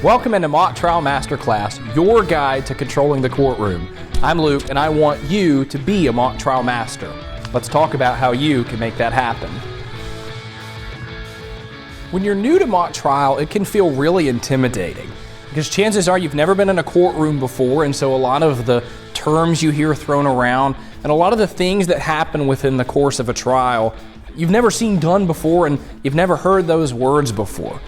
Welcome into Mock Trial Masterclass, your guide to controlling the courtroom. I'm Luke, and I want you to be a mock trial master. Let's talk about how you can make that happen. When you're new to mock trial, it can feel really intimidating because chances are you've never been in a courtroom before, and so a lot of the terms you hear thrown around and a lot of the things that happen within the course of a trial you've never seen done before, and you've never heard those words before.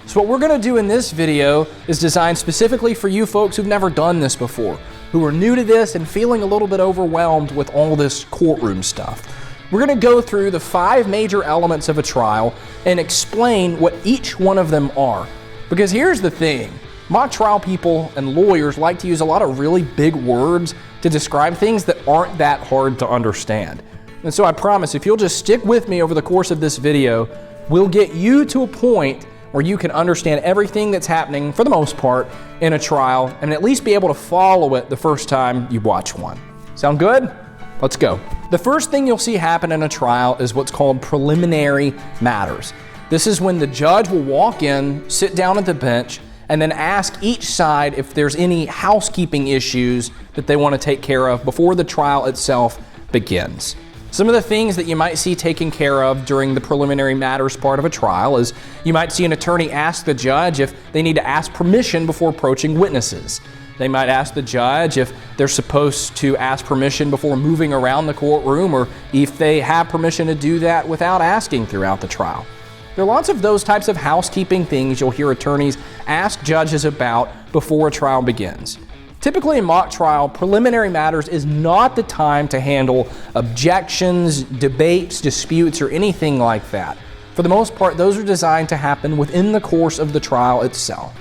So what we're going to do in this video is designed specifically for you folks who've never done this before, who are new to this and feeling a little bit overwhelmed with all this courtroom stuff. We're going to go through the 5 major elements of a trial and explain what each one of them are. Because here's the thing, mock trial people and lawyers like to use a lot of really big words to describe things that aren't that hard to understand. And so I promise if you'll just stick with me over the course of this video, we'll get you to a point where you can understand everything that's happening, for the most part, in a trial, and at least be able to follow it the first time you watch one. Sound good? Let's go. The first thing you'll see happen in a trial is what's called preliminary matters. This is when the judge will walk in, sit down at the bench, and then ask each side if there's any housekeeping issues that they want to take care of before the trial itself begins. Some of the things that you might see taken care of during the preliminary matters part of a trial is you might see an attorney ask the judge if they need to ask permission before approaching witnesses. They might ask the judge if they're supposed to ask permission before moving around the courtroom, or if they have permission to do that without asking throughout the trial. There are lots of those types of housekeeping things you'll hear attorneys ask judges about before a trial begins. Typically in mock trial, preliminary matters is not the time to handle objections, debates, disputes, or anything like that. For the most part, those are designed to happen within the course of the trial itself.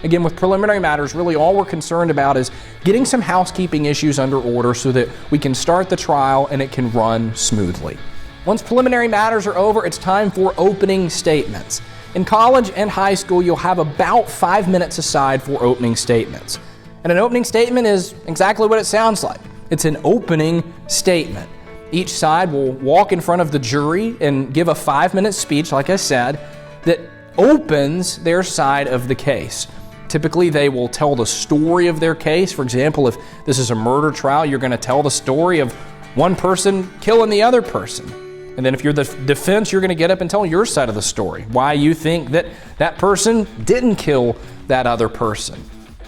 Again, with preliminary matters, really all we're concerned about is getting some housekeeping issues under order so that we can start the trial and it can run smoothly. Once preliminary matters are over, it's time for opening statements. In college and high school, you'll have about 5 minutes aside for opening statements. And an opening statement is exactly what it sounds like. It's an opening statement. Each side will walk in front of the jury and give a 5-minute speech, like I said, that opens their side of the case. Typically, they will tell the story of their case. For example, if this is a murder trial, you're going to tell the story of one person killing the other person. And then if you're the defense, you're going to get up and tell your side of the story, why you think that that person didn't kill that other person.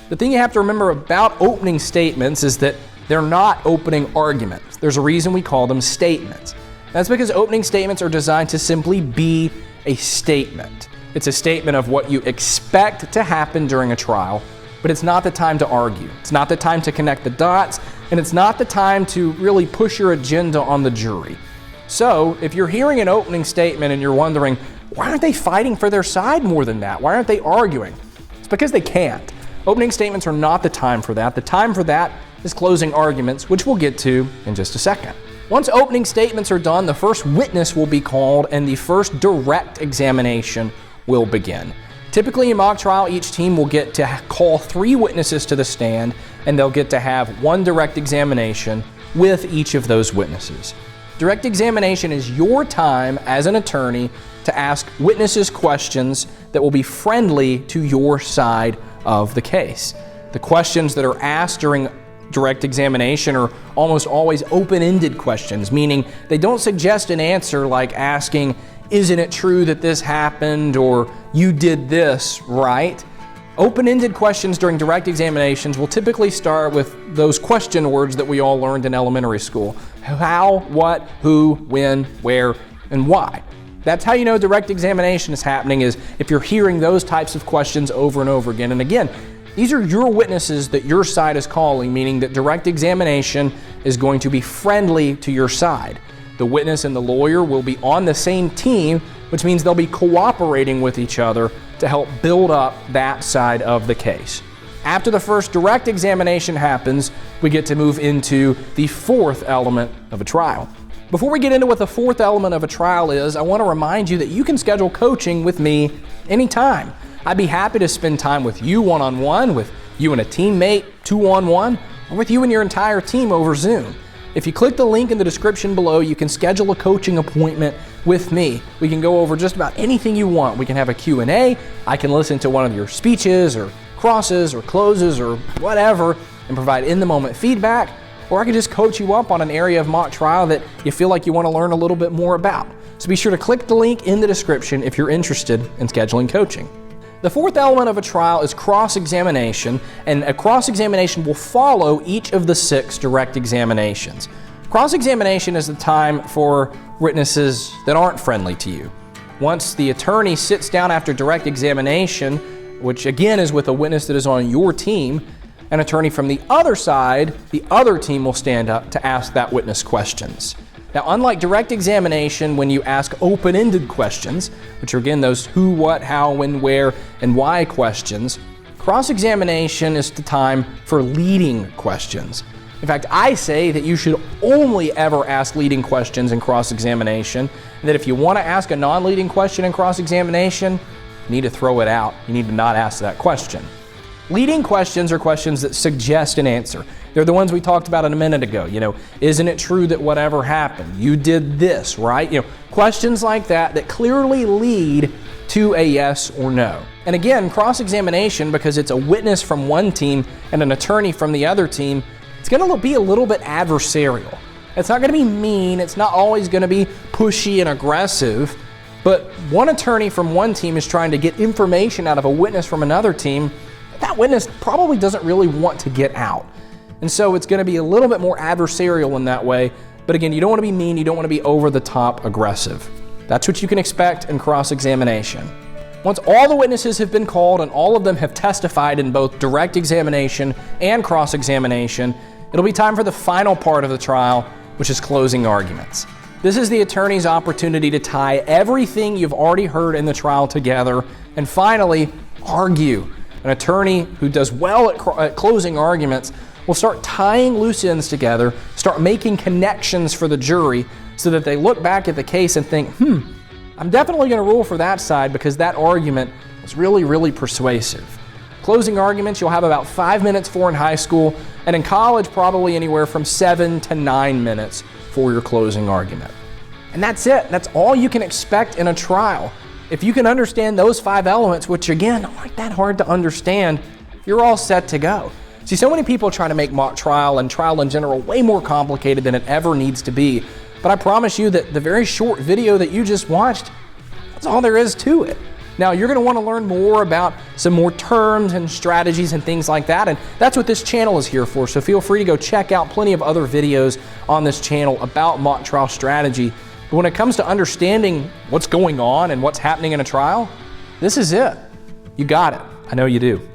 The thing you have to remember about opening statements is that they're not opening arguments. There's a reason we call them statements. That's because opening statements are designed to simply be a statement. It's a statement of what you expect to happen during a trial, but it's not the time to argue. It's not the time to connect the dots, and it's not the time to really push your agenda on the jury. So if you're hearing an opening statement and you're wondering, why aren't they fighting for their side more than that? Why aren't they arguing? It's because they can't. Opening statements are not the time for that. The time for that is closing arguments, which we'll get to in just a second. Once opening statements are done, the first witness will be called and the first direct examination will begin. Typically in mock trial, each team will get to call 3 witnesses to the stand, and they'll get to have 1 direct examination with each of those witnesses. Direct examination is your time as an attorney to ask witnesses questions that will be friendly to your side of the case. The questions that are asked during direct examination are almost always open-ended questions, meaning they don't suggest an answer like asking, isn't it true that this happened, or you did this, right? Open-ended questions during direct examinations will typically start with those question words that we all learned in elementary school. How, what, who, when, where, and why. That's how you know direct examination is happening, is if you're hearing those types of questions over and over again. And again, these are your witnesses that your side is calling, meaning that direct examination is going to be friendly to your side. The witness and the lawyer will be on the same team, which means they'll be cooperating with each other to help build up that side of the case. After the first direct examination happens, we get to move into the 4th element of a trial. Before we get into what the 4th element of a trial is, I want to remind you that you can schedule coaching with me anytime. I'd be happy to spend time with you one-on-one, with you and a teammate 2-on-1, or with you and your entire team over Zoom. If you click the link in the description below, you can schedule a coaching appointment with me. We can go over just about anything you want. We can have a Q&A. I can listen to one of your speeches or crosses or closes or whatever and provide in-the-moment feedback, or I could just coach you up on an area of mock trial that you feel like you want to learn a little bit more about. So be sure to click the link in the description if you're interested in scheduling coaching. The fourth element of a trial is cross-examination, and a cross-examination will follow each of the 6 direct examinations. Cross-examination is the time for witnesses that aren't friendly to you. Once the attorney sits down after direct examination, which again is with a witness that is on your team, an attorney from the other side, the other team will stand up to ask that witness questions. Now, unlike direct examination, when you ask open-ended questions, which are again those who, what, how, when, where, and why questions, cross-examination is the time for leading questions. In fact, I say that you should only ever ask leading questions in cross-examination, and that if you want to ask a non-leading question in cross-examination, you need to throw it out. You need to not ask that question. Leading questions are questions that suggest an answer. They're the ones we talked about a minute ago. Isn't it true that whatever happened? You did this, right? Questions like that clearly lead to a yes or no. And again, cross-examination, because it's a witness from one team and an attorney from the other team, it's going to be a little bit adversarial. It's not going to be mean. It's not always going to be pushy and aggressive. But one attorney from one team is trying to get information out of a witness from another team that witness probably doesn't really want to get out. And so it's going to be a little bit more adversarial in that way. But again, you don't want to be mean. You don't want to be over the top aggressive. That's what you can expect in cross-examination. Once all the witnesses have been called and all of them have testified in both direct examination and cross-examination, it'll be time for the final part of the trial, which is closing arguments. This is the attorney's opportunity to tie everything you've already heard in the trial together and finally argue. An attorney who does well at closing arguments will start tying loose ends together, start making connections for the jury so that they look back at the case and think, I'm definitely going to rule for that side because that argument was really, really persuasive. Closing arguments you'll have about 5 minutes for in high school, and in college probably anywhere from 7 to 9 minutes for your closing argument. And that's it. That's all you can expect in a trial. If you can understand those 5 elements, which again, aren't that hard to understand, you're all set to go. See, so many people try to make mock trial and trial in general way more complicated than it ever needs to be. But I promise you that the very short video that you just watched, that's all there is to it. Now, you're going to want to learn more about some more terms and strategies and things like that, and that's what this channel is here for. So feel free to go check out plenty of other videos on this channel about mock trial strategy. But when it comes to understanding what's going on and what's happening in a trial, this is it. You got it. I know you do.